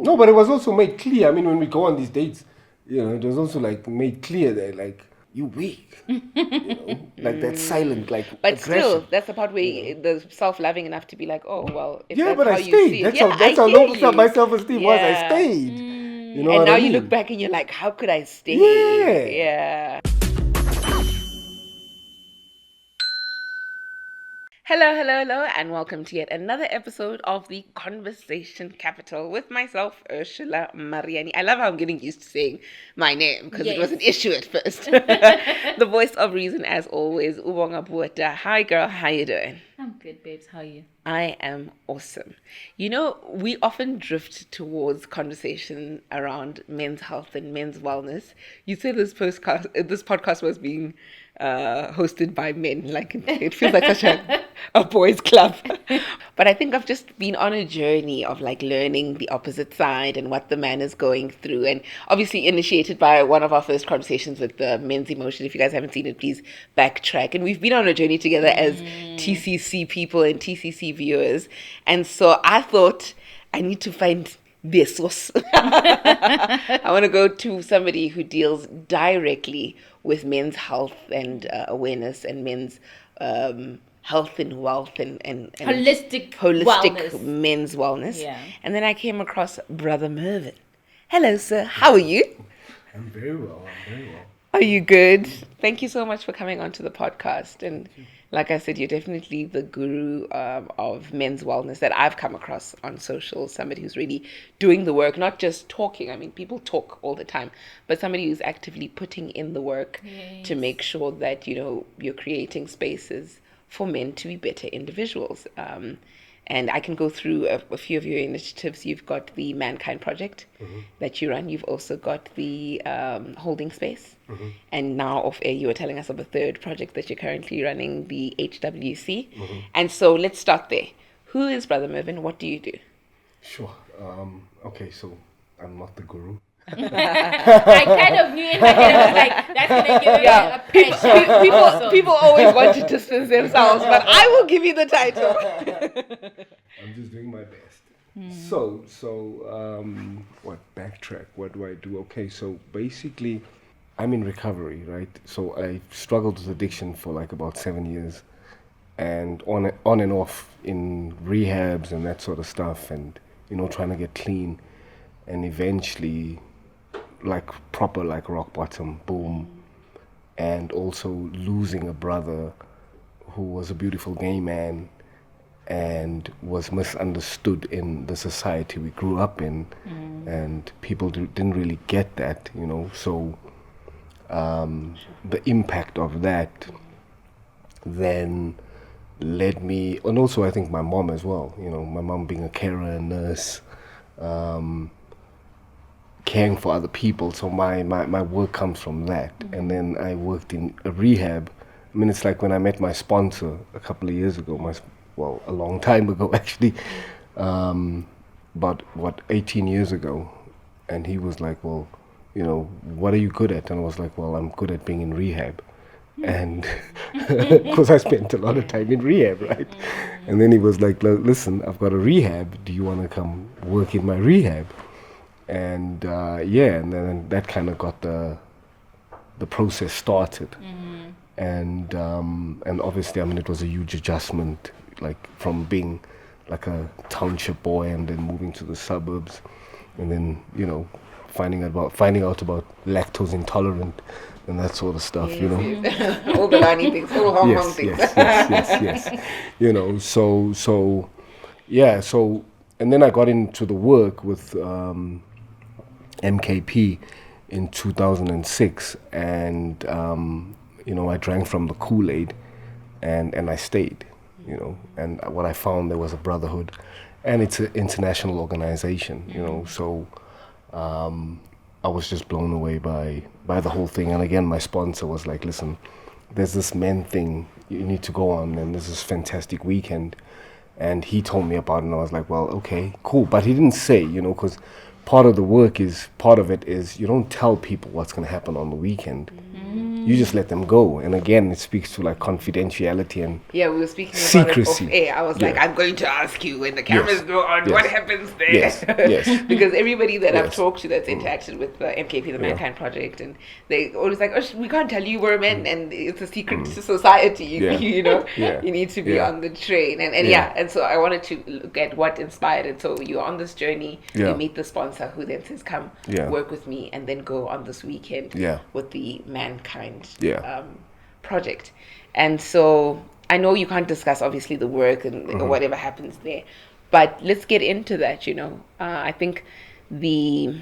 No, but it was also made clear. I mean, when we go on these dates, it was also like made clear that like you weak, like that silent, like But aggression. still, that's the part where the self-loving enough to be like, oh well, if Yeah, that's but how I you stayed. see it, That's how I hear low my you. self-esteem was. I Yeah. stayed. You know And what now I mean? you look back and you're like, how could I stay? Yeah. Yeah. Hello, and welcome to yet another episode of the Conversation Capital with myself, Ursula Mariani. I love how I'm getting used to saying my name because it was an issue at first. The voice of reason, as always, Ubonga Bueta. Hi, girl. How you doing? I'm good, babes. How are you? I am awesome. You know, we often drift towards conversation around men's health and men's wellness. You say this podcast was being hosted by men. Like it feels like such a boys' club. But I think I've just been on a journey of like learning the opposite side and what the man is going through, and obviously initiated by one of our first conversations with the men's emotion. If you guys haven't seen it, please backtrack. And we've been on a journey together as TCC people and TCC viewers. And so I thought I need to find the source. I want to go to somebody who deals directly with men's health and awareness and men's health and wealth and holistic wellness. Men's wellness. Yeah. And then I came across Brother Mervin. Hello, sir. How are you? I'm very well. Are you good? Thank you so much for coming onto the podcast. And like I said, you're definitely the guru of men's wellness that I've come across on social. Somebody who's really doing the work, not just talking. I mean, people talk all the time, but somebody who's actively putting in the work to make sure that, you're creating spaces for men to be better individuals. And I can go through a few of your initiatives. You've got the Mankind Project that you run. You've also got the Holding Space. And now off air, you were telling us of a third project that you're currently running, the HWC. And so let's start there. Who is Brother Mervin? What do you do? Sure. Okay, so I'm not the guru. I kind of knew in my head, I was like, that's going to give me a pressure. People always want to distance themselves, but I will give you the title. I'm just doing my best. So, backtrack? What do I do? Okay, so basically, I'm in recovery, right? So I struggled with addiction for like about 7 years, and on and off in rehabs and that sort of stuff, and trying to get clean, and eventually, like proper like rock bottom, boom, and also losing a brother who was a beautiful gay man and was misunderstood in the society we grew up in, and people didn't really get that, so the impact of that then led me, and also I think my mom as well, my mom being a carer and nurse, caring for other people, so my work comes from that. And then I worked in a rehab. I mean, it's like when I met my sponsor a couple of years ago, a long time ago actually, but 18 years ago, and he was like, well, what are you good at? And I was like, well, I'm good at being in rehab. And because I spent a lot of time in rehab, right? And then he was like, listen, I've got a rehab, do you want to come work in my rehab? And and then that kind of got the process started. And obviously, I mean, it was a huge adjustment, like from being like a township boy and then moving to the suburbs, and then finding out about lactose intolerant and that sort of stuff, All the Lani things, all Hong things. Yes. So and then I got into the work with MKP in 2006, and I drank from the Kool-Aid, and I stayed, and what I found, there was a brotherhood, and it's an international organization, so I was just blown away by the whole thing. And again, my sponsor was like, listen, there's this men thing you need to go on, and there's this fantastic weekend, and he told me about it, and I was like, well, okay, cool. But he didn't say, because part of it is you don't tell people what's going to happen on the weekend. You just let them go. And again, it speaks to like confidentiality and Yeah, we were speaking about secrecy. it off air. I was like, I'm going to ask you when the cameras go on, what happens there? Yes. Because everybody that I've Yes. talked to that's interacted with the MKP, the Mankind Project, and they always like, we can't tell you we're men, and it's a secret to society. Yeah. You know, Yeah. you need to be Yeah. on the train, and and so I wanted to look at what inspired it. So you're on this journey, you meet the sponsor who then says, come work with me, and then go on this weekend with the Mankind project. And so I know you can't discuss obviously the work and whatever happens there, but let's get into that. I think the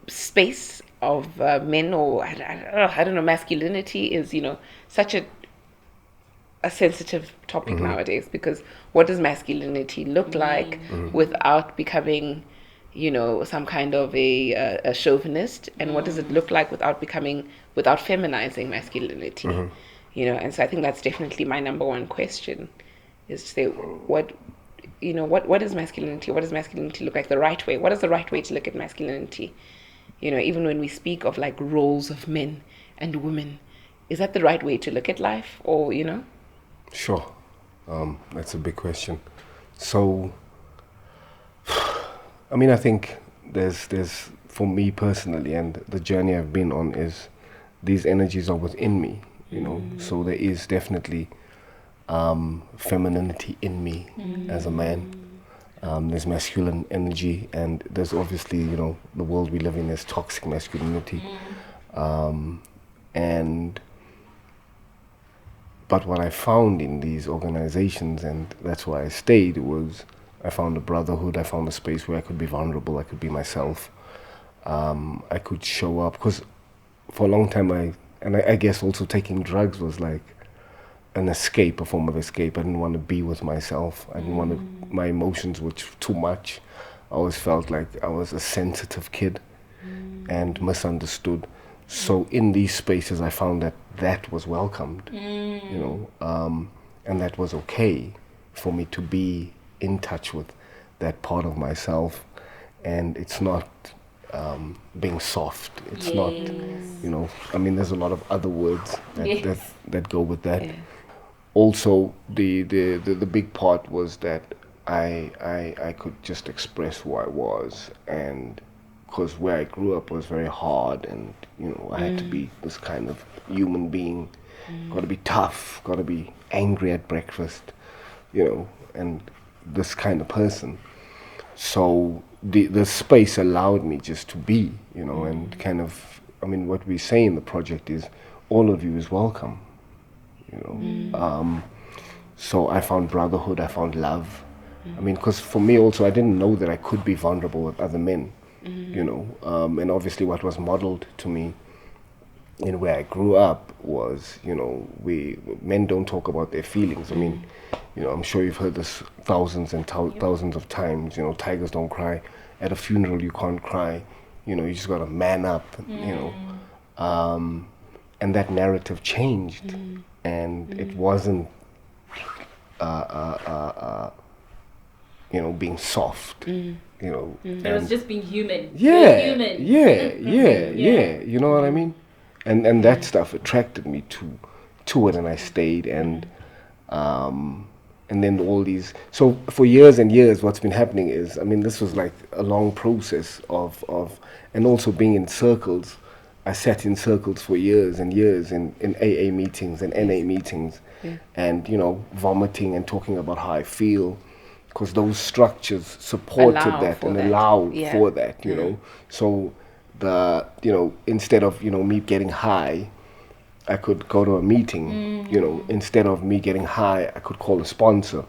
space of men, or I don't know, masculinity is such a sensitive topic nowadays, because what does masculinity look like without becoming some kind of a chauvinist, and what does it look like without feminizing masculinity? And so I think that's definitely my number one question, is to say what is masculinity? What does masculinity look like the right way? What is the right way to look at masculinity? Even when we speak of like roles of men and women, is that the right way to look at life? Or Sure. That's a big question. So I mean, I think there's for me personally, and the journey I've been on, is these energies are within me, so there is definitely femininity in me as a man. There's masculine energy, and there's obviously, the world we live in is toxic masculinity. But what I found in these organizations, and that's why I stayed, was I found a brotherhood. I found a space where I could be vulnerable. I could be myself. I could show up, because for a long time I guess also taking drugs was like an escape, a form of escape. I didn't want to be with myself. I didn't want to, my emotions were too much. I always felt like I was a sensitive kid and misunderstood. So in these spaces, I found that was welcomed, and that was okay for me to be in touch with that part of myself. And it's not being soft. It's not, I mean, there's a lot of other words that go with that. Yeah. Also, the big part was that I could just express who I was, and because where I grew up was very hard, and I had to be this kind of human being. Got to be tough, got to be angry at breakfast, and this kind of person. So the space allowed me just to be, and kind of, I mean, what we say in the project is all of you is welcome, So I found brotherhood, I found love. I mean, because for me also, I didn't know that I could be vulnerable with other men, and obviously what was modeled to me in where I grew up was, men don't talk about their feelings. I mean, I'm sure you've heard this thousands and thousands of times, tigers don't cry. At a funeral, you can't cry. You just got to man up, and that narrative changed, and it wasn't, being soft, It was just being human. Yeah, Being human. yeah. You know what I mean? And that stuff attracted me to it, and I stayed, and then all these. So for years and years, what's been happening is, I mean, this was like a long process of, and also being in circles. I sat in circles for years and years in AA meetings and NA meetings, and vomiting and talking about how I feel, because those structures supported allow for that, So instead of me getting high, I could go to a meeting. Instead of me getting high, I could call a sponsor.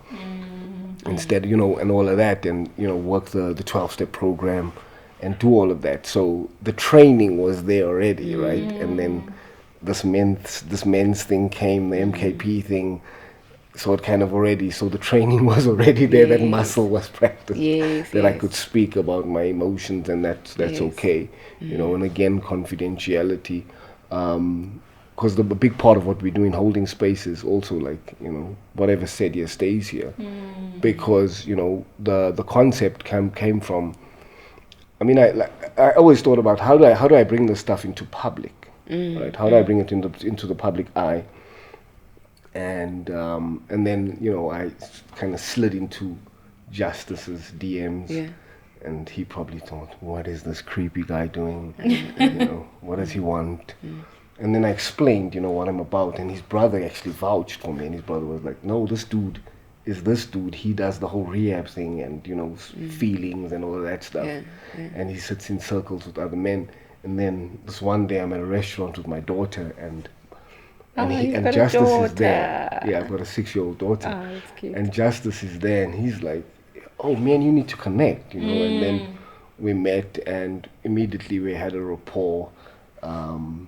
Instead, and all of that, and work the 12-step program and do all of that. So the training was there already, right? And then this men's thing came, the MKP thing. So it kind of already, so the training was already there, that muscle was practiced, I could speak about my emotions, and that's okay, and again, confidentiality, because the big part of what we do in holding space is also like, whatever said here stays here, because, the concept came from, I mean, I always thought about how do I bring this stuff into public, right? How do I bring it into the public eye? And then I kind of slid into Justice's DMs. Yeah. And he probably thought, what is this creepy guy doing? What does he want? And then I explained, what I'm about. And his brother actually vouched for me. And his brother was like, no, this dude is this dude. He does the whole rehab thing and, feelings and all of that stuff. Yeah. And he sits in circles with other men. And then this one day I'm at a restaurant with my daughter and you've got a Justice is daughter. there. Yeah, I've got a 6-year-old daughter. Oh, that's cute. And Justice is there and he's like, oh man, you need to connect, and then we met and immediately we had a rapport from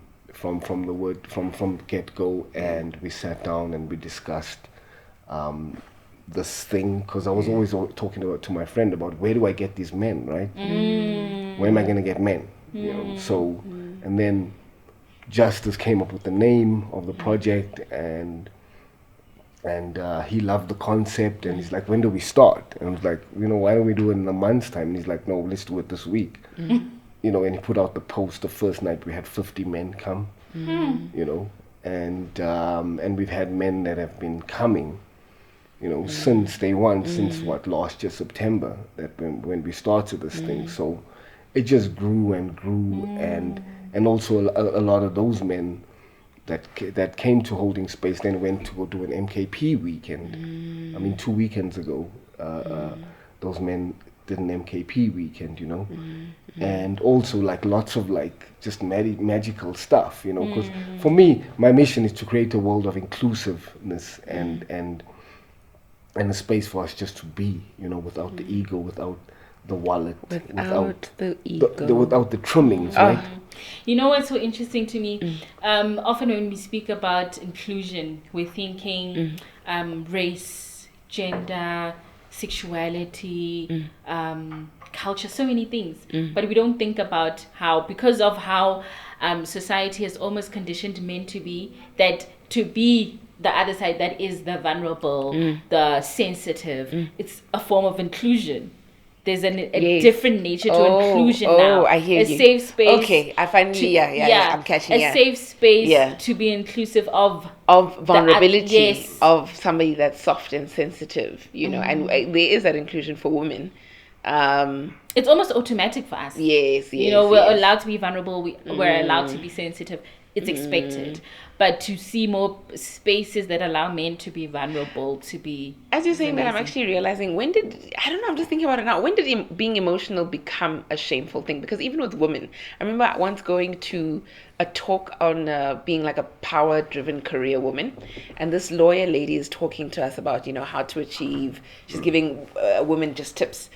get-go, and we sat down and we discussed this thing, because I was always talking to my friend about where do I get these men, right? Where am I going to get men? So, and then Justice came up with the name of the project, and he loved the concept, and he's like, when do we start? And I was like, why don't we do it in a month's time? And he's like, no, let's do it this week. And he put out the post. The first night we had 50 men come, and we've had men that have been coming, since day one, since last year, September, that when we started this thing. So it just grew and grew, and also a lot of those men that came to Holding Space then went to go do an MKP weekend. I mean, 2 weekends ago, those men did an MKP weekend, and also lots of just magical stuff, because for me, my mission is to create a world of inclusiveness and a space for us just to be, without the ego, without the wallet, without the ego, without the trimmings, right? You know what's so interesting to me? Often when we speak about inclusion, we're thinking race, gender, sexuality, culture, so many things. But we don't think about how, because of how society has almost conditioned men to be the other side, that is the vulnerable, the sensitive. It's a form of inclusion. There's a different nature to inclusion now. Oh, I hear you. A safe space. Okay, I finally, I'm catching. A safe space to be inclusive of vulnerability, of somebody that's soft and sensitive, and there is that inclusion for women. It's almost automatic for us. Yes. We're allowed to be vulnerable. We're allowed to be sensitive. It's expected. But to see more spaces that allow men to be vulnerable, to be... As you're saying that, I'm actually realizing, I'm just thinking about it now, when did being emotional become a shameful thing? Because even with women, I remember once going to a talk on being like a power-driven career woman, and this lawyer lady is talking to us about, how to achieve, she's giving women just tips.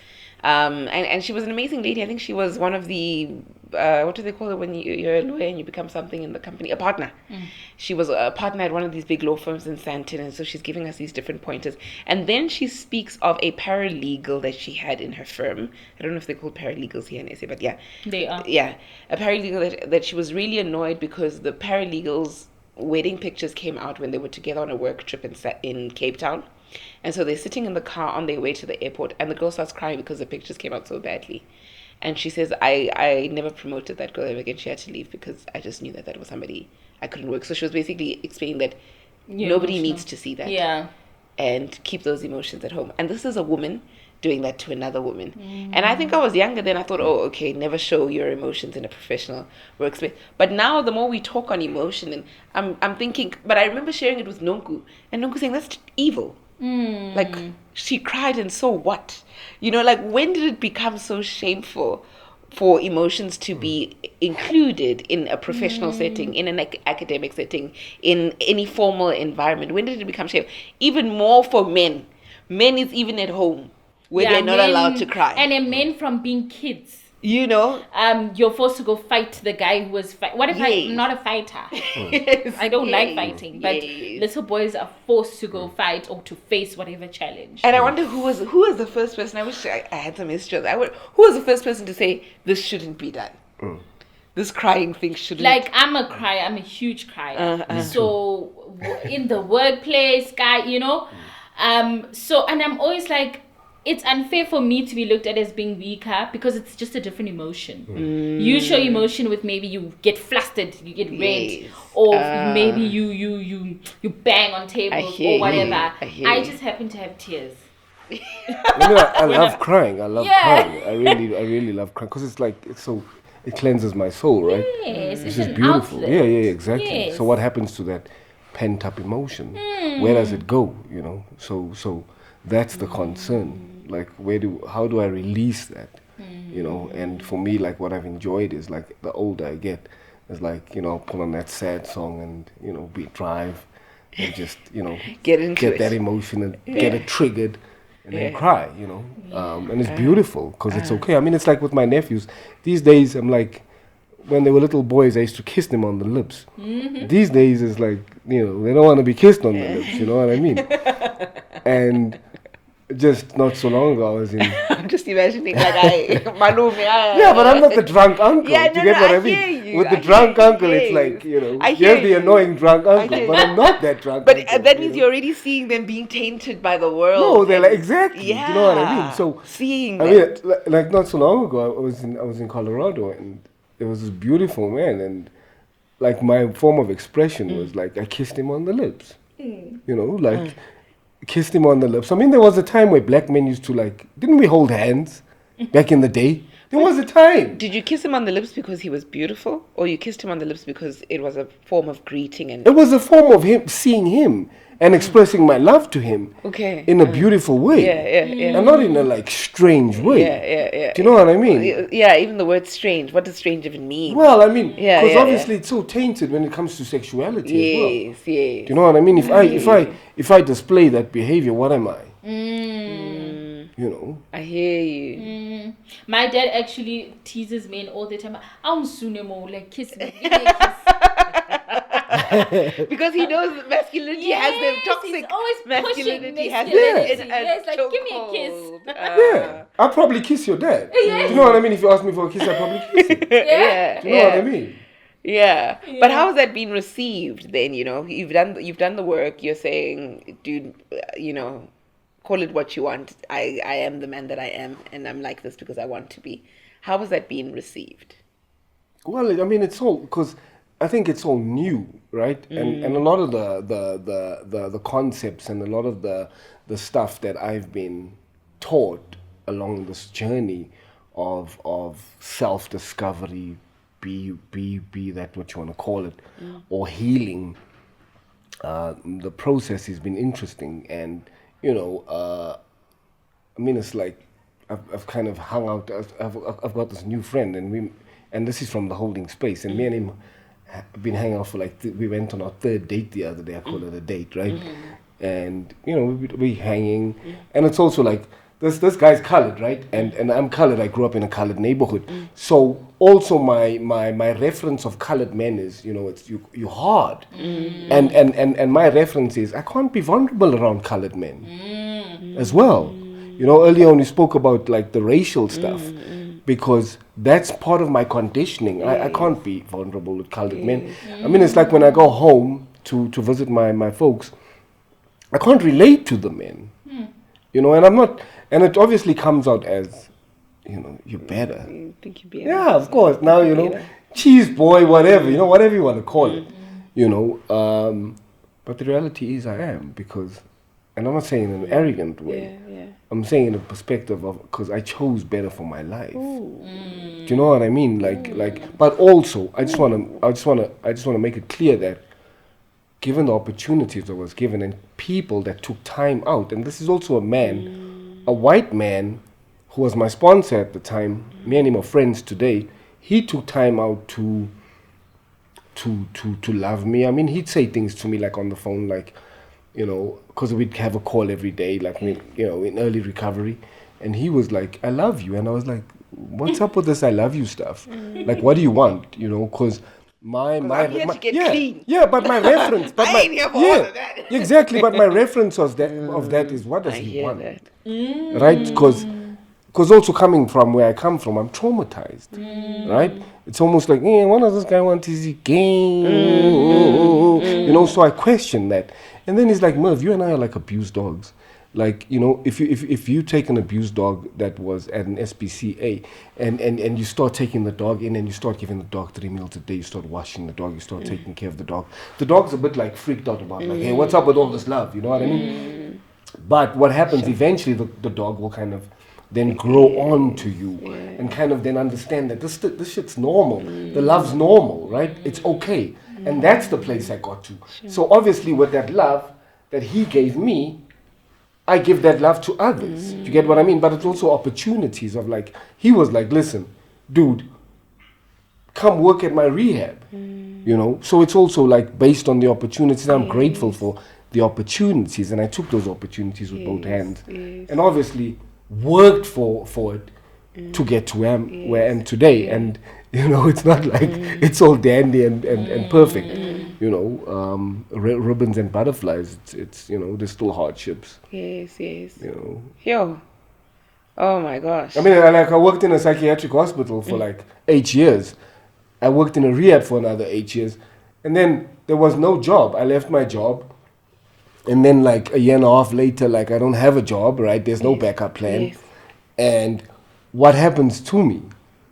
And she was an amazing lady. I think she was one of the what do they call it when you're a lawyer and you become something in the company? A partner. She was a partner at one of these big law firms in Sandton, and so she's giving us these different pointers. And then she speaks of a paralegal that she had in her firm. I don't know if they're called paralegals here in SA, but yeah. They are. Yeah. A paralegal that she was really annoyed because the paralegal's wedding pictures came out when they were together on a work trip in Cape Town. And so they're sitting in the car on their way to the airport, and the girl starts crying because the pictures came out so badly. And she says, I never promoted that girl ever again. She had to leave because I just knew that was somebody I couldn't work. So she was basically explaining that nobody needs to see that. Yeah. And keep those emotions at home. And this is a woman doing that to another woman. And I think I was younger then. I thought, okay, never show your emotions in a professional workspace. But now the more we talk on emotion, and I'm thinking, but I remember sharing it with Nonku, and Nonku saying, that's evil. Like, she cried, and so what? When did it become so shameful for emotions to be included in a professional setting, in an academic setting, in any formal environment? When did it become shameful? Even more for men. Men is even at home where they're not allowed to cry. And men from being kids. You're forced to go fight the guy who was what if I'm not a fighter? I don't like fighting, but little boys are forced to go fight or to face whatever challenge. And I wonder who was the first person. I wish I had some history. Who was the first person to say this shouldn't be done? This crying thing shouldn't. Like, I'm a crier. I'm a huge crier. So in the workplace, guy, so, and I'm always like, it's unfair for me to be looked at as being weaker because it's just a different emotion. You show emotion with maybe you get flustered, you get red, or maybe you bang on tables or whatever. I just happen to have tears. I love crying. I love crying. I really love crying because it's like it cleanses my soul, right? Yes, It's it's just an beautiful. outlet. Yeah, exactly. Yes. So what happens to that pent up emotion? Where does it go? So that's the concern. Like how do I release that? And for me, like what I've enjoyed is like the older I get, is like put on that sad song and drive and just Get that emotion and get it triggered. And then cry, and it's beautiful because it's okay. I mean, it's like with my nephews. These days, I'm like, when they were little boys, I used to kiss them on the lips. These days, it's like, they don't want to be kissed on the lips, you know what I mean? And just not so long ago, I was in... I'm just imagining Malumi. Yeah, but I'm not the drunk uncle. Yeah, Do you get what I mean? hear you. With the I drunk hear you, uncle, it's yes. like, I hear you're the you. annoying drunk uncle, but I'm not that drunk But uncle. that means you're already seeing them being tainted by the world. No, they're and- like, exactly. Yeah. Do you know what I mean? So, seeing I them. mean, like not so long ago, I was in Colorado, and there was this beautiful man, and like my form of expression was like I kissed him on the lips, kissed him on the lips. I mean, there was a time where black men used to didn't we hold hands back in the day? There was a time. Did you kiss him on the lips because he was beautiful, or you kissed him on the lips because it was a form of greeting? And It was a form of him seeing him and expressing my love to him. Okay. In a beautiful way. Yeah. And not in a strange way. Yeah. Do you know what I mean? Yeah, even the word strange. What does strange even mean? Well, I mean, Yeah, because yeah, obviously it's so tainted when it comes to sexuality as well. Yes. Do you know what I mean? If I display that behavior, what am I? I hear you. My dad actually teases men all the time. I'm Sunemo, like kiss me. Give me a kiss. Because he knows that masculinity has them toxic. He's always Masculinity pushing has masculinity. them in Yes, like give me a kiss. chokehold. Yeah, I'll probably kiss your dad. Do you know what I mean? If you ask me for a kiss, I'll probably kiss him. Yeah. Do you know what I mean? Yeah. But how has that been received then? You've done the work. You're saying, dude, call it what you want. I am the man that I am, and I'm like this because I want to be. How has that been received? Well, I mean, it's all because I think it's all new, right? And a lot of the concepts and a lot of the stuff that I've been taught along this journey of self-discovery, be that what you want to call it, or healing. The process has been interesting, and I mean, it's like I've kind of hung out. I've got this new friend, and this is from the holding space, and me and him have been hanging out for we went on our third date the other day. I call it a date, right? And we hanging, and it's also like this guy's colored, right? And I'm colored. I grew up in a colored neighborhood, so also my reference of colored men is it's you're hard, and my reference is I can't be vulnerable around colored men as well. Earlier on we spoke about the racial stuff, because that's part of my conditioning. I can't be vulnerable with colored men. I mean, it's like when I go home to visit my folks, I can't relate to the men, and I'm not, and it obviously comes out as, you're better. You think you're better? Yeah, of course. Now, cheese boy, whatever, whatever you want to call it, but the reality is I am, because, and I'm not saying in an arrogant way. Yeah. I'm saying in a perspective of, because I chose better for my life. Do you know what I mean? But also, I just want to make it clear that, given the opportunities I was given and people that took time out, and this is also a man, a white man, who was my sponsor at the time. Me and him are friends today. He took time out to love me. I mean, he'd say things to me on the phone, because we'd have a call every day, in early recovery, and he was like, "I love you," and I was like, "What's up with this I love you stuff? What do you want?" Because I'm here to get clean. Yeah, but my reference, but I ain't here for all of that. Exactly. But my reference of that is, what does I he hear want? that. Right? Because also coming from where I come from, I'm traumatized. Right? It's almost like, what does this guy want? Is he gay? So I question that. And then he's like, Merv, you and I are like abused dogs. Like, you know, if you take an abused dog that was at an SPCA and you start taking the dog in and you start giving the dog 3 meals a day, you start washing the dog, you start taking care of the dog's a bit like freaked out about like, hey, what's up with all this love? You know what I mean? But what happens eventually, the dog will kind of then grow on to you and kind of then understand that this shit's normal. The love's normal, right? It's okay. And that's the place I got to. So obviously with that love that he gave me, I give that love to others. You get what I mean? But it's also opportunities of like, he was like, listen, dude, come work at my rehab. You know? So it's also like based on the opportunities. I'm grateful for the opportunities, and I took those opportunities with both hands. And obviously worked for it to get to where I am today. And you know, it's not like it's all dandy and perfect. You know, ribbons and butterflies. It's you know, there's still hardships. Yes. You know. Yo. Oh my gosh. I mean, I worked in a psychiatric hospital for like 8 years. I worked in a rehab for another 8 years, and then there was no job. I left my job. And then like a year and a half later, like I don't have a job, right? There's no backup plan. Yes. And what happens to me?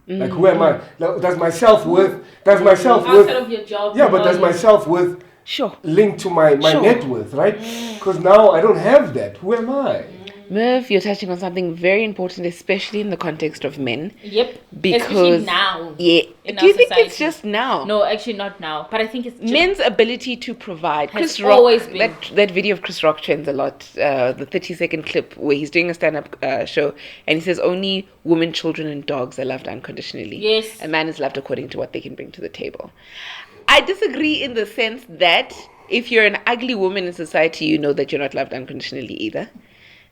Like who am I? Like, does my self-worth Outside of your job. yeah, but does my self-worth Sure. link to my Sure. net worth, right? Because now I don't have that. Who am I? Merv, you're touching on something very important, especially in the context of men. Yep. Because especially now. Yeah. in Do you our think it's society. just now? No, actually not now. But I think it's just Men's ability to provide. Has Chris Rock, always been. that video of Chris Rock trends a lot. The 30-second clip where he's doing a stand-up show, and he says only women, children, and dogs are loved unconditionally. Yes. A man is loved according to what they can bring to the table. I disagree in the sense that if you're an ugly woman in society, you know that you're not loved unconditionally either.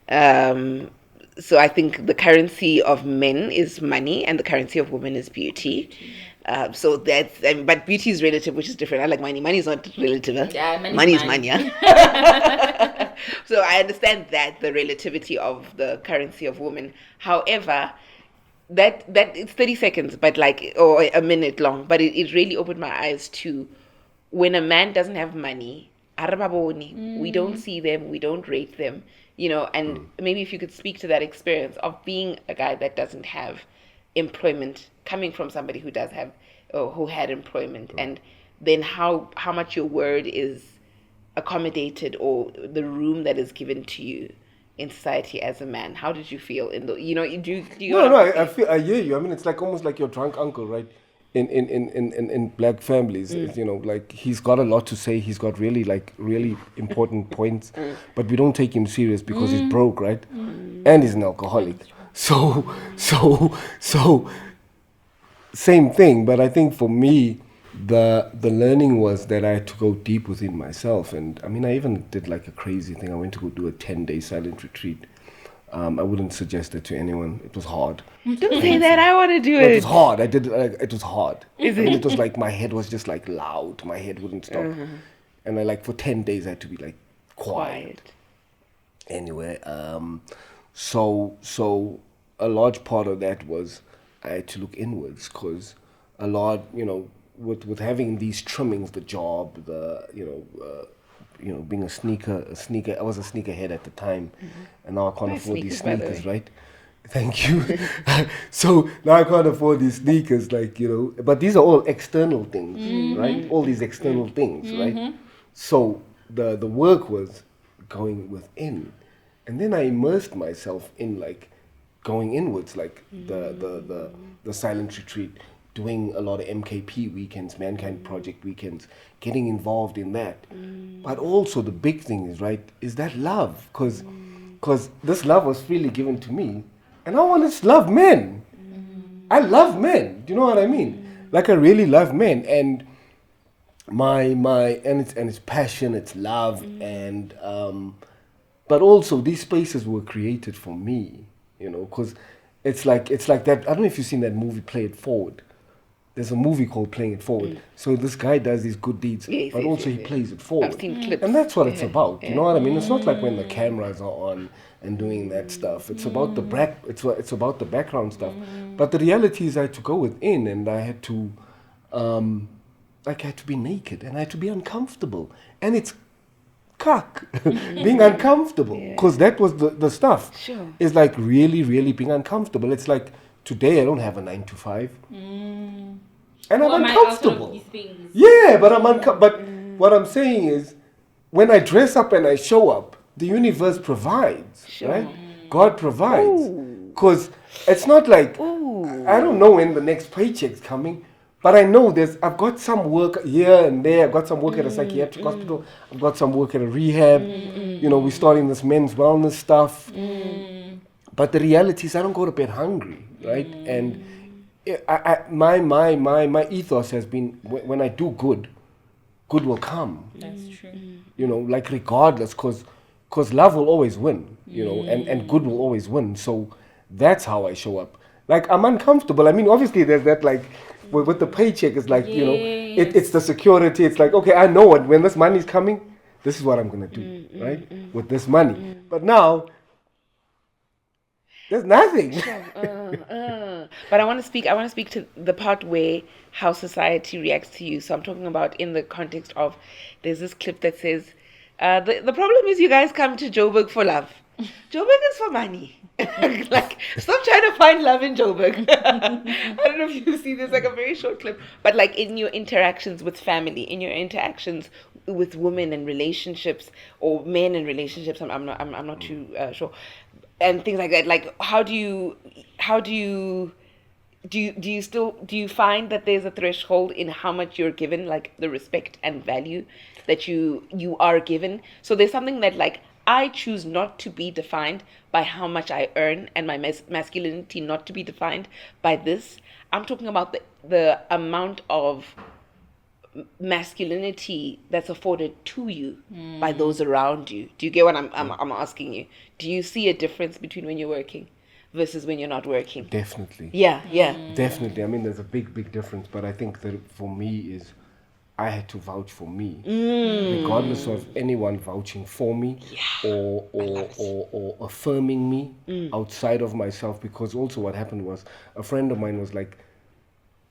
So I think the currency of men is money, and the currency of women is beauty. So that's, but beauty is relative, which is different. I like money. Money is not relative. Huh? Yeah, money is money. money. Yeah? So I understand that the relativity of the currency of women. However, that it's 30 seconds, but like or a minute long. But it really opened my eyes to when a man doesn't have money. We don't see them. We don't rate them. You know, and maybe if you could speak to that experience of being a guy that doesn't have employment, coming from somebody who does have, or who had employment, and then how much your word is accommodated, or the room that is given to you in society as a man. How did you feel in the, you know, do you No, I hear you. I mean, it's like almost like your drunk uncle, right? In black families, it's, you know, like he's got a lot to say. He's got really important points, but we don't take him serious because he's broke, right? And he's an alcoholic. So same thing. But I think for me, the learning was that I had to go deep within myself. And I mean, I even did like a crazy thing. I went to go do a 10-day silent retreat. I wouldn't suggest it to anyone. It was hard. don't say that. I want to do It it. was hard. I did. It was hard. Is I mean, it? it was like my head was just like loud. My head wouldn't stop, and I like for 10 days I had to be like quiet. Anyway, so a large part of that was I had to look inwards because a lot, you know, with having these trimmings, the job, being a sneaker. I was a sneakerhead at the time, and now I can't Nice afford these sneakers, by the sneakers, way. right? Thank you. So now I can't afford these sneakers, like, you know, but these are all external things, right? All these external things, right? So the work was going within, and then I immersed myself in like going inwards, like the silent retreat, doing a lot of MKP weekends, Mankind Project weekends, getting involved in that. But also the big thing is that love, because this love was freely given to me, and I want to love men. I love men. Do you know what I mean? Like I really love men, and it's passion, it's love, and but also these spaces were created for me, you know, because it's like that. I don't know if you've seen that movie, Play It Forward. There's a movie called Playing It Forward. So this guy does these good deeds, Yes, but yes, also yes, he yes. plays it forward. I've seen clips. And that's what it's Yeah, about. yeah. You know what I mean? It's not like when the cameras are on and doing that stuff. It's about it's about the background stuff. But the reality is I had to go within, and I had to I had to be naked, and I had to be uncomfortable. And it's cuck, being uncomfortable, because that was the stuff. Sure. It's like really, really being uncomfortable. It's like today I don't have a 9 to 5, and I'm Who am I outside of uncomfortable. these things? Yeah, but But what I'm saying is, when I dress up and I show up, the universe provides, Sure. right? God provides, because it's not like I don't know when the next paycheck's coming. But I know I've got some work here and there. I've got some work at a psychiatric hospital. I've got some work at a rehab. You know, we're starting this men's wellness stuff. But the reality is I don't go to bed hungry, right? And my ethos has been, when I do good, good will come. That's true. You know, like regardless, because love will always win, you know, and good will always win. So that's how I show up. Like, I'm uncomfortable. I mean, obviously there's that, like, with the paycheck, it's like, you know, it's the security. It's like, okay, I know what, when this money's coming, this is what I'm going to do, right? With this money. But now, there's nothing. But I want to speak to the part where how society reacts to you. So I'm talking about in the context of, there's this clip that says, the problem is you guys come to Joburg for love. Joburg is for money. Like, stop trying to find love in Joburg. I don't know if you see this, like a very short clip, but like in your interactions with family, in your interactions with women and relationships, or men and relationships, I'm not too sure, and things like that. Like, do you find that there's a threshold in how much you're given, like the respect and value that you are given? So there's something that, like, I choose not to be defined by how much I earn, and my masculinity not to be defined by this. I'm talking about the amount of masculinity that's afforded to you by those around you. Do you get what I'm asking you? Do you see a difference between when you're working versus when you're not working? Definitely. Yeah. Definitely. I mean, there's a big difference, but I think that for me is, I had to vouch for me, regardless of anyone vouching for me or affirming me outside of myself. Because also what happened was, a friend of mine was like,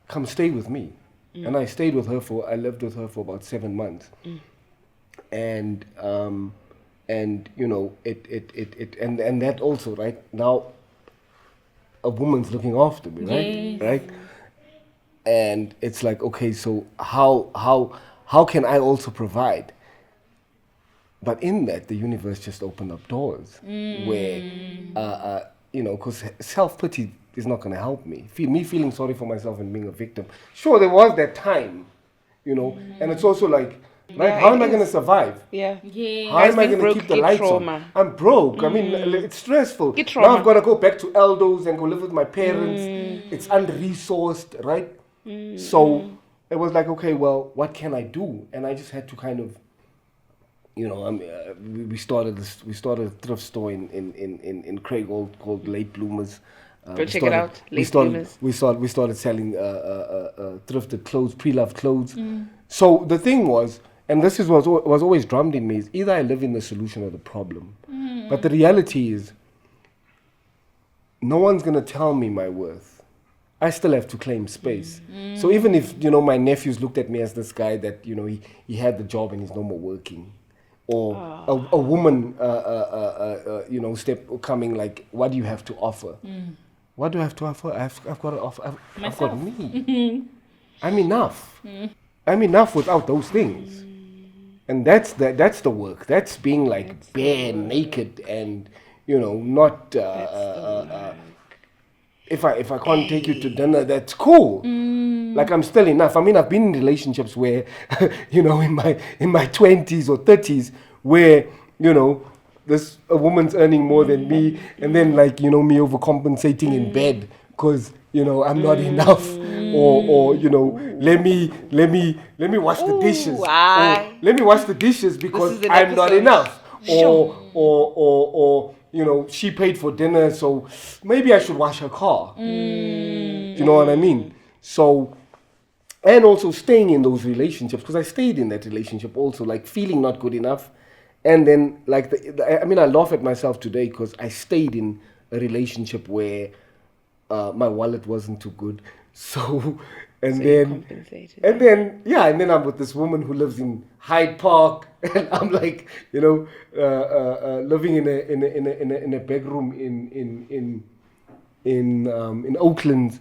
come stay with me. And I stayed with her I lived with her for about 7 months. And you know, and that also, right, now a woman's looking after me, right? Yes. Right? And it's like, okay, so how can I also provide? But in that, the universe just opened up doors where, you know, because self-pity is not going to help me. Me feeling sorry for myself and being a victim. Sure, there was that time, you know, and it's also like, right, Yeah, how am it I going to is. survive? Yeah. How am I being going to broke, keep the get lights trauma. on? I'm broke. I mean, it's stressful. Get Now trauma. I've got to go back to Eldo's and go live with my parents. It's under-resourced, right? So it was like, okay, well, what can I do? And I just had to kind of, you know, we started a thrift store in Craig called Late Bloomers. Go check it out, Late Bloomers. We started selling thrifted clothes, pre-loved clothes. So the thing was, and this is was always drummed in me, is either I live in the solution or the problem. But the reality is, no one's gonna tell me my worth. I still have to claim space. So even if, you know, my nephews looked at me as this guy that, you know, he had the job and he's no more working, or a woman, you know, coming like, what do you have to offer? What do I have to offer? I've got to offer. I've got me. I'm enough. I'm enough without those things. And that's the work. That's being like bare, naked, and, you know, not. If I can't take you to dinner, that's cool. Like, I'm still enough. I mean, I've been in relationships where, you know, in my 20s or 30s, where, you know, a woman's earning more than me, and then, like, you know, me overcompensating in bed because, you know, I'm not enough, or you know, let me wash the dishes, why? or let me wash the dishes because This is an I'm not episode. enough, Sure. or you know, she paid for dinner, so maybe I should wash her car. You know what I mean? So, and also staying in those relationships, because I stayed in that relationship also, like feeling not good enough. And then, like, I mean, I laugh at myself today because I stayed in a relationship where my wallet wasn't too good. So And So you're then compensated. and then I'm with this woman who lives in Hyde Park, and I'm like, living in a bedroom in Oakland,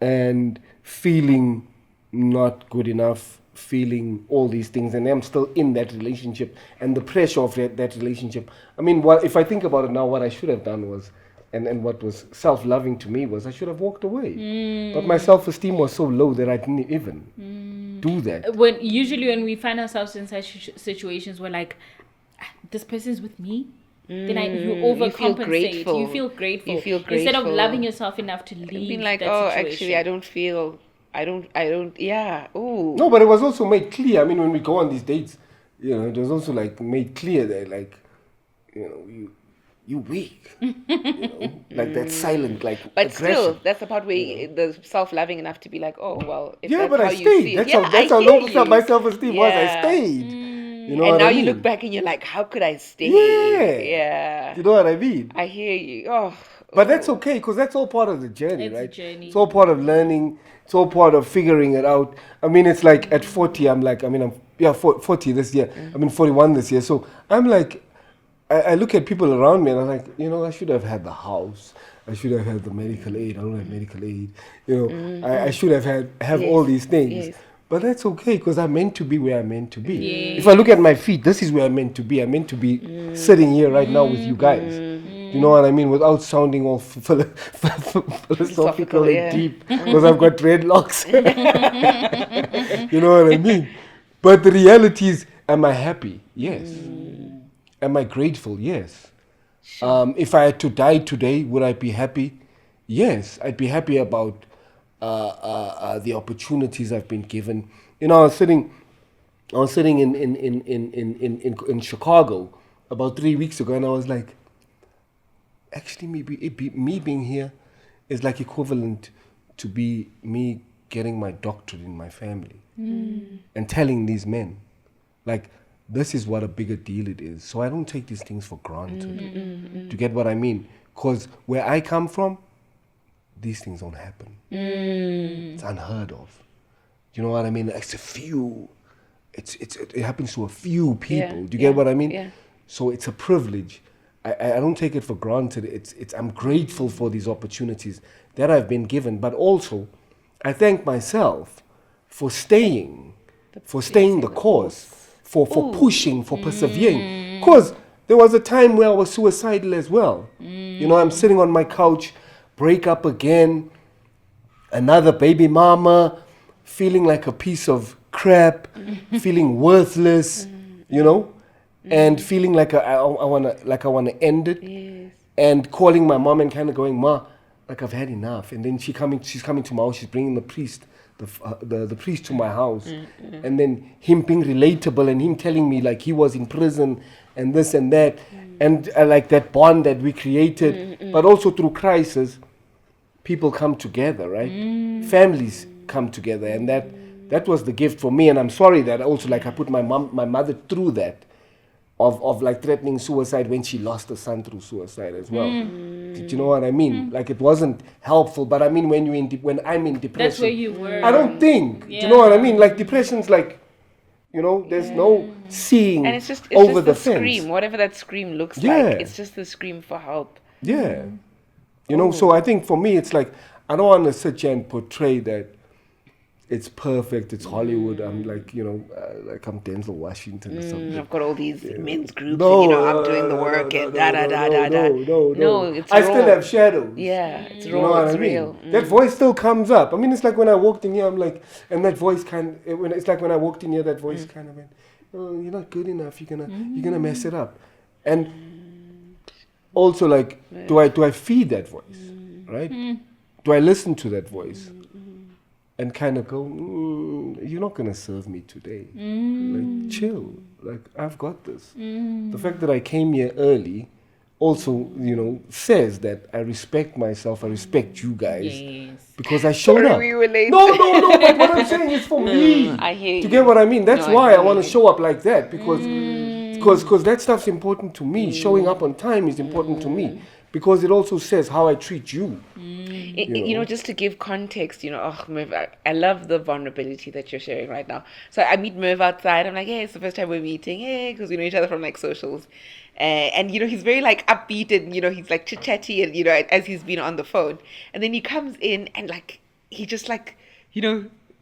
and feeling not good enough, feeling all these things, and I'm still in that relationship, and the pressure of that relationship. I mean, what if I think about it now? What I should have done was, and what was self-loving to me was, I should have walked away. But my self-esteem was so low that I didn't even do that. When we find ourselves in such situations, we're like, this person's with me. Then you overcompensate. You feel grateful. Instead of loving yourself enough to leave. Being like, that oh, situation. actually, I don't. Yeah. Ooh. No, but it was also made clear. I mean, when we go on these dates, it was also like made clear that, like, you weak, like that silent, like. But aggression. still, that's the part where the self-loving enough to be like, oh well. If Yeah, that's but how I you stayed. see That's it. how I low hear my you. self-esteem was. I Yeah. stayed. You know And what now I you mean? look back and you're like, how could I stay? Yeah. Yeah. You know what I mean? I hear you. Oh. But that's okay, because that's all part of the journey, It's a right? journey. It's all part of learning. It's all part of figuring it out. I mean, it's like at 40, I'm 40 this year. I mean, 41 this year. So I'm like, I look at people around me and I'm like, I should have had the house. I should have had the medical aid. I don't have medical aid. I should have all these things. Yes. But that's okay, because I'm meant to be where I'm meant to be. Yes. If I look at my feet, this is where I'm meant to be. I'm meant to be sitting here right now with you guys. You know what I mean? Without sounding all philosophical and yeah. deep, because I've got dreadlocks. You know what I mean? But the reality is, am I happy? Yes. Am I grateful? Yes. If I had to die today, would I be happy? Yes. I'd be happy about the opportunities I've been given. I was sitting in Chicago about 3 weeks ago, and I was like, actually, me being here is like equivalent to be me getting my doctorate in my family and telling these men, like, this is what a bigger deal it is. So I don't take these things for granted. Do you get what I mean? Because where I come from, these things don't happen. It's unheard of. You know what I mean? It's a few. It happens to a few people. Do you get what I mean? Yeah. So it's a privilege. I don't take it for granted. I'm grateful for these opportunities that I've been given, but also I thank myself for staying the course, for pushing, for persevering. Because there was a time where I was suicidal as well. I'm sitting on my couch, break up again, another baby mama, feeling like a piece of crap, feeling worthless, and feeling like I wanna end it, Yes. and calling my mom and kind of going, Ma, like, I've had enough. And then she's coming to my house. She's bringing the priest, the priest to my house, and then him being relatable and him telling me like he was in prison and this and that, and like that bond that we created. But also through crisis, people come together, right? Families come together, and that was the gift for me. And I'm sorry that also, like, I put my mother through that, of like threatening suicide when she lost a son through suicide as well. Do you know what I mean? Like, it wasn't helpful, but I mean, when I'm in depression, That's where you were. I don't think. Do you know what I mean? Like, depression's like, there's no seeing And it's just over the fence. scream, whatever that scream looks Yeah. like. It's just the scream for help. Yeah. So I think for me, it's like, I don't want to sit here and portray that it's perfect, it's Hollywood. I'm like, like I'm Denzel Washington or something. I've got all these men's groups, No, and I'm doing the work and da da da da da. No, it's I raw. still have shadows. Yeah, it's You raw. know what It's I mean? real. That voice still comes up. I mean, it's like when I walked in here, I'm like, and that voice it's like when I walked in here, that voice kind of went, oh, you're not good enough. You're gonna mess it up. And also, like, do I feed that voice, right? Do I listen to that voice and kind of go, you're not gonna serve me today. Like, chill. Like, I've got this. The fact that I came here early also, says that I respect myself, I respect you guys. Yes. Because I showed Sorry, up. we were late. No, but what I'm saying is for me. I hear Do you you. get what I mean? That's No, I why I hear want to you. show up like that, because that stuff's important to me. Showing up on time is important to me. because it also says how I treat you. Just to give context, Merv, I love the vulnerability that you're sharing right now. So I meet Merv outside. I'm like, hey, it's the first time we're meeting. Hey, because we know each other from like socials. And he's very like upbeat and, he's like chit-chatty and, as he's been on the phone. And then he comes in and like, he just like,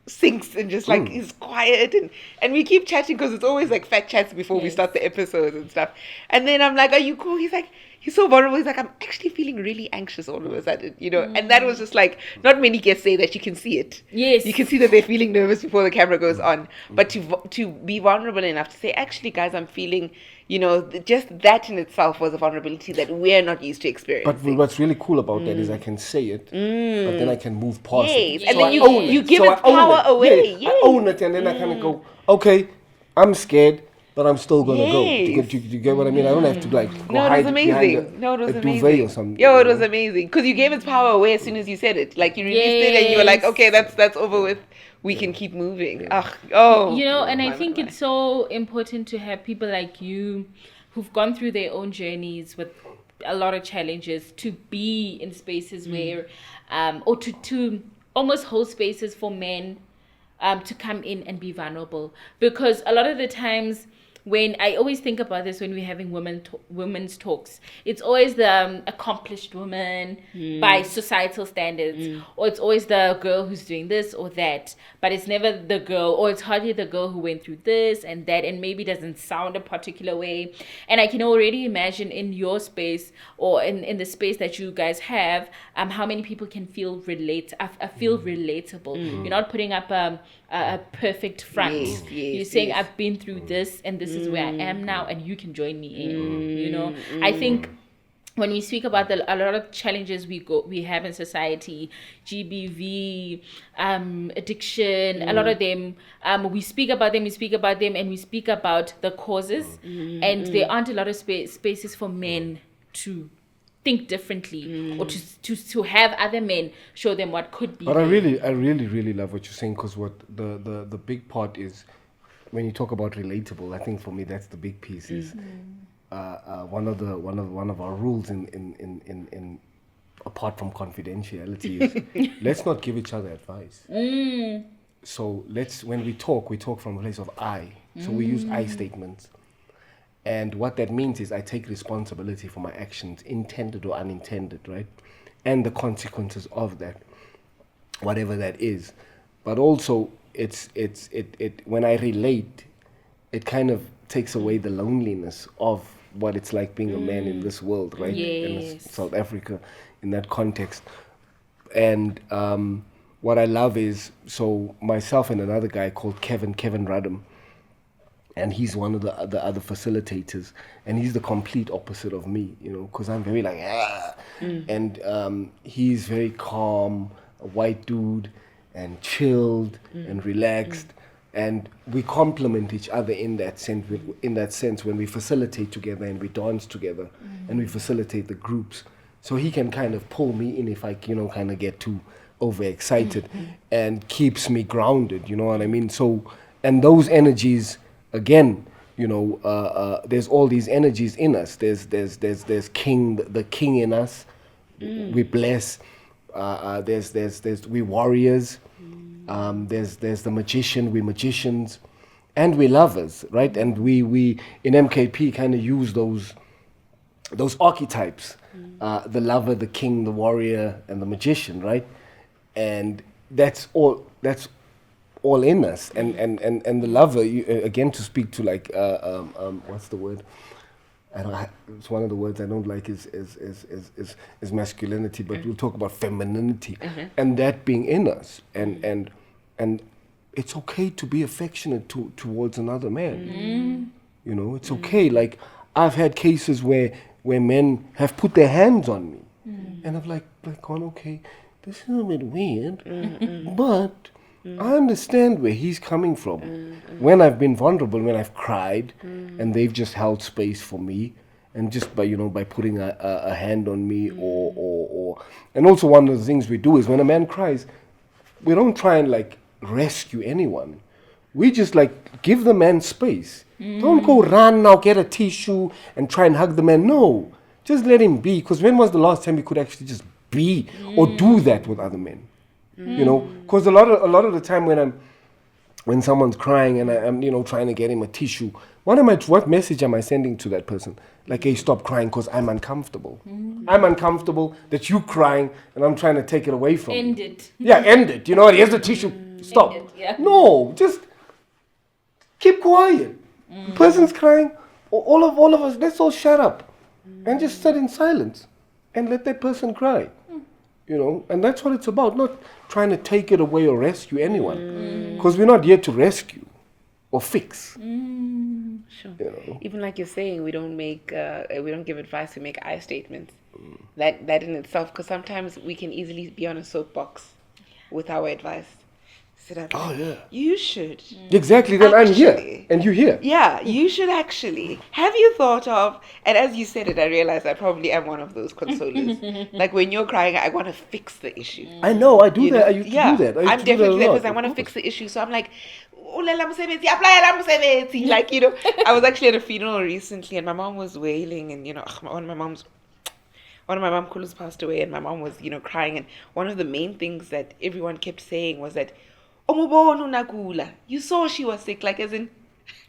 sinks and just like is quiet and we keep chatting because it's always like fat chats before we start the episodes and stuff. And then I'm like, are you cool? He's like, he's so vulnerable. He's like, I'm actually feeling really anxious all of a sudden, and that was just like, not many guests say that. You can see it. Yes. You can see that they're feeling nervous before the camera goes on. But to be vulnerable enough to say, actually, guys, I'm feeling, just that in itself was a vulnerability that we're not used to experiencing. But what's really cool about that is I can say it, but then I can move past it. And So then I you own it. you give So its I own power it. away. Yeah, I own it, and then I kind of go, okay, I'm scared, but I'm still gonna go. Yes. Do you get what I mean? I don't have to like go No, it hide was behind amazing. No, it was a duvet amazing. or something. Yo, it was amazing because you gave its power away as soon as you said it. Like you released it, and you were like, Yes. okay, that's over with. We can keep moving. Oh, And I think it's so important to have people like you who've gone through their own journeys with a lot of challenges to be in spaces where or to almost hold spaces for men to come in and be vulnerable, because a lot of the times when I always think about this when we're having women's talks, it's always the accomplished woman by societal standards, or it's always the girl who's doing this or that, but it's never the girl, or it's hardly the girl who went through this and that and maybe doesn't sound a particular way. And I can already imagine in your space or in the space that you guys have, how many people can feel relatable. You're not putting up a perfect front. You're saying, I've been through this and this is where I am now, and you can join me in. I think when we speak about a lot of challenges we have in society, GBV, addiction, a lot of them, we speak about them, and we speak about the causes, and there aren't a lot of spaces for men to think differently or to have other men show them what could be. But I really love what you're saying, because what the big part is when you talk about relatable. I think for me that's the big piece. Is one of our rules in apart from confidentiality is let's not give each other advice. So when we talk from a place of I. So we use I statements. And what that means is I take responsibility for my actions, intended or unintended, right? And the consequences of that, whatever that is. But also, it when I relate, it kind of takes away the loneliness of what it's like being a man in this world, right? In South Africa, in that context. And what I love is, so myself and another guy called Kevin Rudham, and he's one of the other facilitators, and he's the complete opposite of me, because I'm very like, and he's very calm, a white dude, and chilled and relaxed, and we complement each other in that sense. When we facilitate together and we dance together, and we facilitate the groups, so he can kind of pull me in if I kind of get too overexcited, and keeps me grounded. You know what I mean? So, and those energies. Again, there's all these energies in us. There's the king in us. We bless. There's we warriors. There's the magician. We magicians, and we lovers, right? And we in MKP kind of use those archetypes: the lover, the king, the warrior, and the magician, right? And that's all in us, and the lover, again, to speak to like what's the word? It's one of the words I don't like is masculinity, but we'll talk about femininity, and that being in us, and it's okay to be affectionate towards another man. It's okay. Like I've had cases where men have put their hands on me, and I've like gone, okay, this is a bit weird, but I understand where he's coming from. When I've been vulnerable, when I've cried, and they've just held space for me, and just by putting a hand on me, or and also one of the things we do is when a man cries, we don't try and like rescue anyone. We just like give the man space. Don't go run now, get a tissue and try and hug the man. No, just let him be. Because when was the last time you could actually just be or do that with other men? You know, because a lot of the time when someone's crying and I'm trying to get him a tissue, what message am I sending to that person? Like, hey, stop crying because I'm uncomfortable. I'm uncomfortable that you crying and I'm trying to take it away from End you. it. Yeah, end it. You know what? Here's the tissue. Stop. End it, yeah. No, just keep quiet. The person's crying. All of us, let's all shut up and just sit in silence and let that person cry. You know, and that's what it's about. Not trying to take it away or rescue anyone, because we're not here to rescue or fix. Sure. You know? Even like you're saying, we don't give advice. We make I statements. That in itself, because sometimes we can easily be on a soapbox with our advice. Sit up. Oh, yeah. You should. Exactly. Then I'm here Actually. and you're here. Yeah, you should actually. Have you thought of, and as you said it, I realized I probably am one of those consolers. Like when you're crying, I want to fix the issue. I know. I do You that. know? I used to do that. I'm to do definitely that a lot, person. I of want to course. fix the issue. So I'm like, like, you know, I was actually at a funeral recently and my mom was wailing and, you know, one of my mom coolers passed away and my mom was, you know, crying. And one of the main things that everyone kept saying was that, "Omubonu nakula." You saw she was sick, like as in,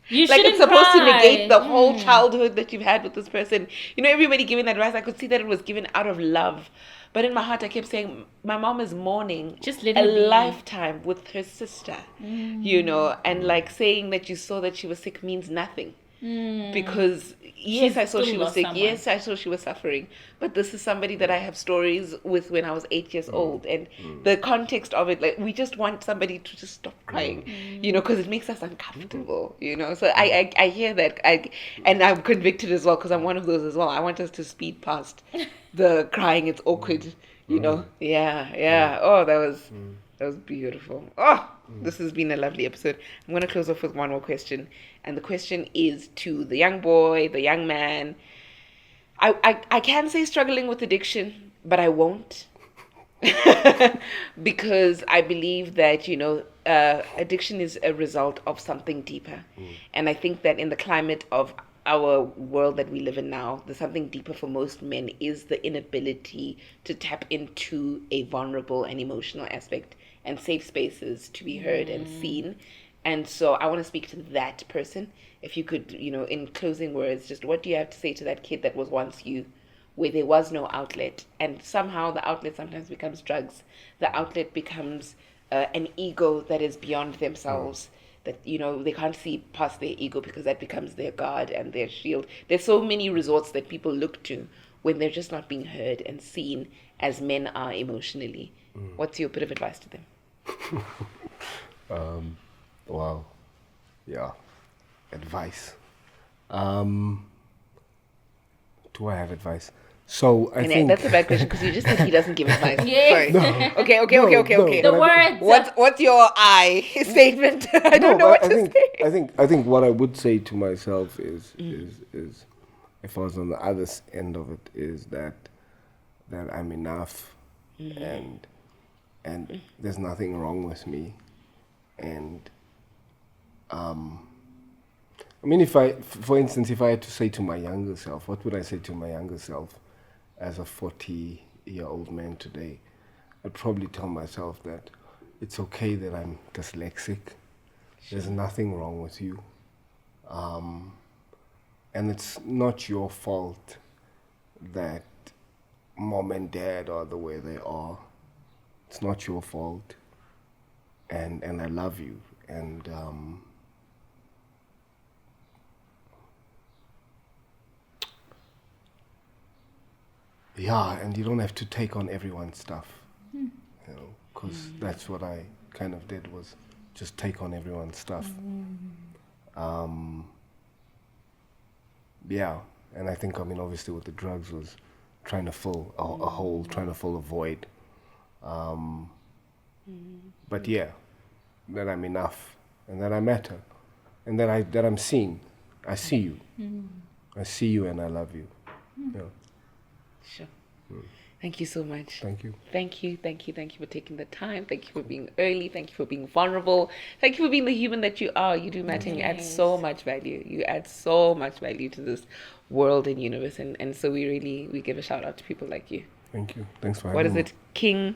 You like shouldn't it's supposed to cry. negate the whole childhood that you've had with this person. You know, everybody giving that advice, I could see that it was given out of love. But in my heart, I kept saying, my mom is mourning Just let a her be. lifetime with her sister, you know, and like saying that you saw that she was sick means nothing. Because yes, She's I saw still she was lost sick. someone. Yes, I saw she was suffering. But this is somebody that I have stories with when I was 8 years old, and the context of it, like we just want somebody to just stop crying, you know, because it makes us uncomfortable, you know. So I hear that, and I'm convicted as well because I'm one of those as well. I want us to speed past the crying. It's awkward, you know. Yeah. Oh, that was beautiful. Oh, this has been a lovely episode. I'm going to close off with one more question. And the question is to the young boy, the young man. I can say struggling with addiction, but I won't. Because I believe that, you know, addiction is a result of something deeper. And I think that in the climate of our world that we live in now, the something deeper for most men is the inability to tap into a vulnerable and emotional aspect and safe spaces to be heard and seen. And so I want to speak to that person. If you could, you know, in closing words, just what do you have to say to that kid that was once you, where there was no outlet, and somehow the outlet sometimes becomes drugs. The outlet becomes an ego that is beyond themselves. That, you know, they can't see past their ego because that becomes their guard and their shield. There's so many resorts that people look to when they're just not being heard and seen as men are emotionally. What's your bit of advice to them? Wow. Yeah. Advice. Do I have advice? So I And think that's a bad question because you just said he doesn't give advice. Yes. Sorry. Okay. No, Okay. The but words. What's your I statement? I don't know but what to say. I think what I would say to myself is if I was on the other end of it is that I'm enough and there's nothing wrong with me, and I mean, for instance, if I had to say to my younger self, what would I say to my younger self as a 40-year-old man today? I'd probably tell myself that it's okay that I'm dyslexic. There's nothing wrong with you. And it's not your fault that mom and dad are the way they are. It's not your fault. And I love you. And yeah, and you don't have to take on everyone's stuff, you know, because that's what I kind of did, was just take on everyone's stuff. Yeah, and I think, I mean, obviously with the drugs was trying to fill a hole, trying to fill a void. But yeah, that I'm enough, and that I matter, and that I'm seen. I see you. I see you, and I love you. Yeah. Sure. Thank you so much. Thank you. Thank you for taking the time. Thank you for being early. Thank you for being vulnerable. Thank you for being the human that you are. You do matter. You add so much value. You add so much value to this world and universe. And so we give a shout out to people like you. Thank you. Thanks for What having is it? King,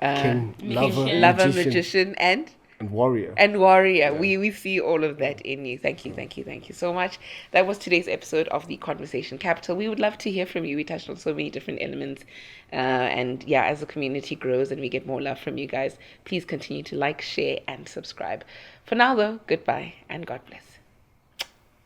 King, lover, lover, magician, magician, and warrior. warrior. We see all of that in you. Thank you so much. That was today's episode of the Conversation Capital. We would love to hear from you. We touched on so many different elements, and yeah, as the community grows and we get more love from you guys, please continue to like, share, and subscribe. For now though, goodbye and God bless.